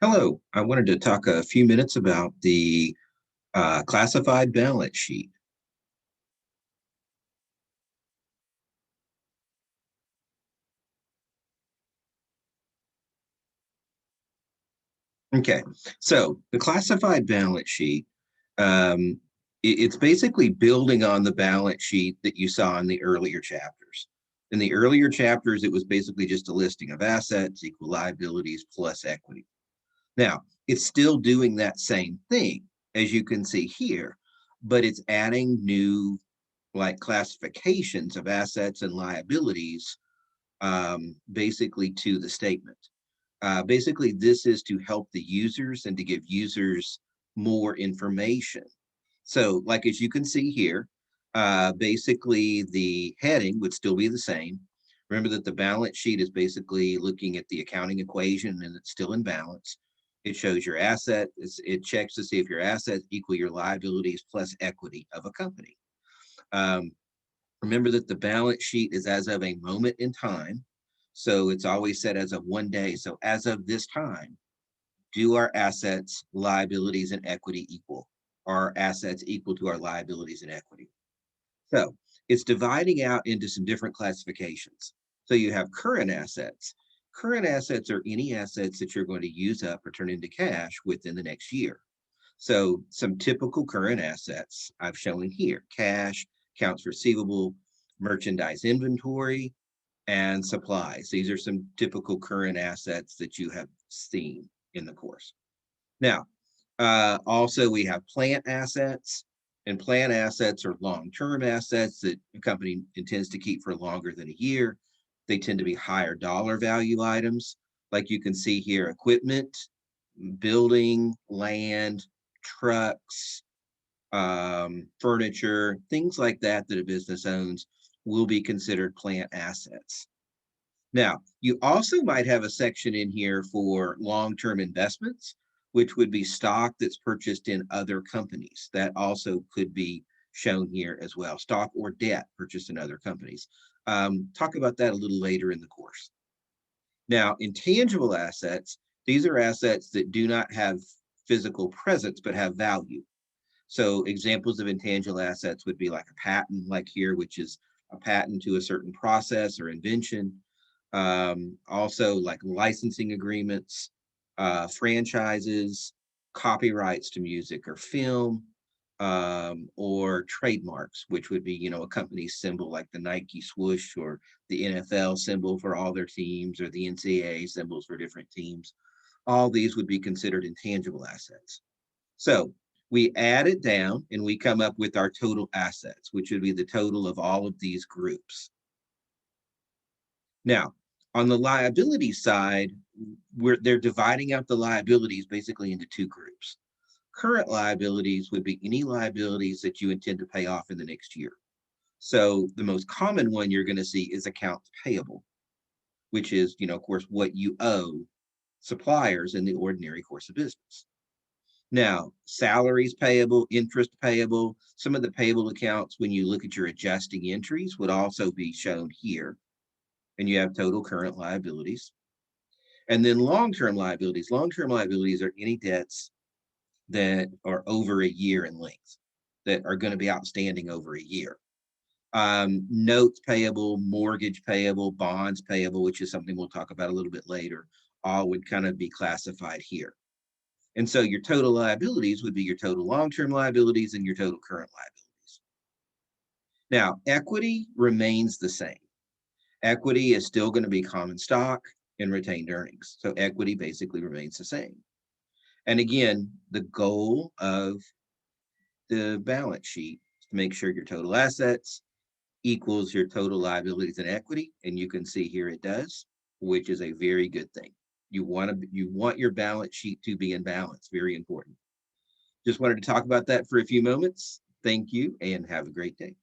Hello, I wanted to talk a few minutes about the classified balance sheet. Okay, so the classified balance sheet, it's basically building on the balance sheet that you saw in the earlier chapters. In the earlier chapters, it was basically just a listing of assets, equal liabilities, plus equity. Now, it's still doing that same thing, as you can see here, but it's adding new like classifications of assets and liabilities basically to the statement. Basically, this is to help the users and to give users more information. So, like as you can see here, basically the heading would still be the same. Remember that the balance sheet is basically looking at the accounting equation and it's still in balance. It shows your asset, it checks to see if your assets equal your liabilities plus equity of a company. Um, Remember that the balance sheet is as of a moment in time. So it's always set as of one day. So as of this time, do our assets, liabilities, and equity equal? Are our assets equal to our liabilities and equity? So it's dividing out into some different classifications. So you have current assets. Current assets are any assets that you're going to use up or turn into cash within the next year. So some typical current assets I've shown here: cash, accounts receivable, merchandise inventory, and supplies. These are some typical current assets that you have seen in the course. Now, also we have plant assets, and plant assets are long-term assets that a company intends to keep for longer than a year. They tend to be higher dollar value items. Like you can see here, equipment, building, land, trucks, furniture, things like that that a business owns will be considered plant assets. Now, you also might have a section in here for long-term investments, which would be stock that's purchased in other companies. That also could be shown here as well. Stock or debt purchased in other companies. Talk about that a little later in the course. Now, intangible assets, these are assets that do not have physical presence but have value. So examples of intangible assets would be like a patent, like here, which is a patent to a certain process or invention. Also like licensing agreements, franchises, copyrights to music or film, or trademarks, which would be, a company symbol like the Nike swoosh or the NFL symbol for all their teams or the NCAA symbols for different teams. All these would be considered intangible assets. So we add it down and we come up with our total assets, which would be the total of all of these groups. Now, on the liability side, they're dividing out the liabilities basically into two groups. Current liabilities would be any liabilities that you intend to pay off in the next year. So the most common one you're going to see is accounts payable, which is, of course, what you owe suppliers in the ordinary course of business. Now, salaries payable, interest payable, some of the payable accounts, when you look at your adjusting entries, would also be shown here. And you have total current liabilities. And then long-term liabilities. Long-term liabilities are any debts that are over a year in length, that are going to be outstanding over a year. Notes payable, mortgage payable, bonds payable, which is something we'll talk about a little bit later, all would kind of be classified here. And so your total liabilities would be your total long-term liabilities and your total current liabilities. Now, equity remains the same. Equity is still going to be common stock and retained earnings. So equity basically remains the same. And again, the goal of the balance sheet is to make sure your total assets equals your total liabilities and equity. And you can see here it does, which is a very good thing. You want your balance sheet to be in balance. Very important. Just wanted to talk about that for a few moments. Thank you and have a great day.